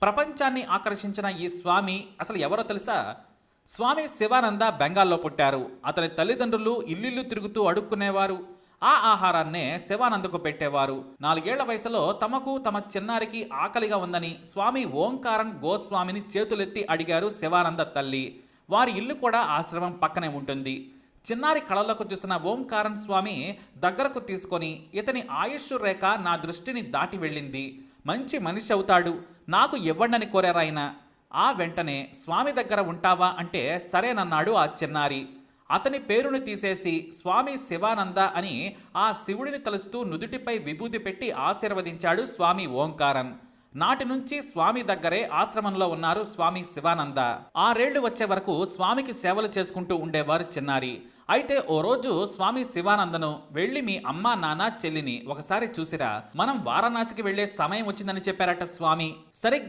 ప్రపంచాన్ని ఆకర్షించిన ఈ స్వామి అసలు ఎవరో తెలుసా? స్వామి శివానంద బెంగాల్లో పుట్టారు. అతని తల్లిదండ్రులు ఇల్లిల్లు తిరుగుతూ అడుక్కునేవారు. ఆ ఆహారాన్నే శివానందకు పెట్టేవారు. 4 ఏళ్ల వయసులో తమకు తమ చిన్నారికి ఆకలిగా ఉందని స్వామి ఓంకారన్ గోస్వామిని చేతులెత్తి అడిగారు శివానంద తల్లి. వారి ఇల్లు కూడా ఆశ్రమం పక్కనే ఉంటుంది. చిన్నారి కళలకు చూసిన ఓంకారన్ స్వామి దగ్గరకు తీసుకొని, ఇతని ఆయుష్ రేఖ నా దృష్టిని దాటి వెళ్ళింది, మంచి మనిషి అవుతాడు, నాకు ఇవ్వండని కోరారాయన. ఆ వెంటనే స్వామి దగ్గర ఉంటావా అంటే సరేనన్నాడు ఆ చిన్నారి. అతని పేరును తీసేసి స్వామి శివానంద అని ఆ శివుడిని తలుస్తూ నుదుటిపై విభూతి పెట్టి ఆశీర్వదించాడు స్వామి ఓంకారన్. నాటి నుంచి స్వామి దగ్గరే ఆశ్రమంలో ఉన్నారు స్వామి శివానంద. 6 ఏళ్లు వచ్చే వరకు స్వామికి సేవలు చేసుకుంటూ ఉండేవారు చిన్నారి. అయితే ఓ రోజు స్వామి శివానందను, వెళ్ళి మీ అమ్మా నాన్న చెల్లిని ఒకసారి చూసిరా, మనం వారణాసికి వెళ్లే సమయం వచ్చిందని చెప్పారట స్వామి. సరిగ్గా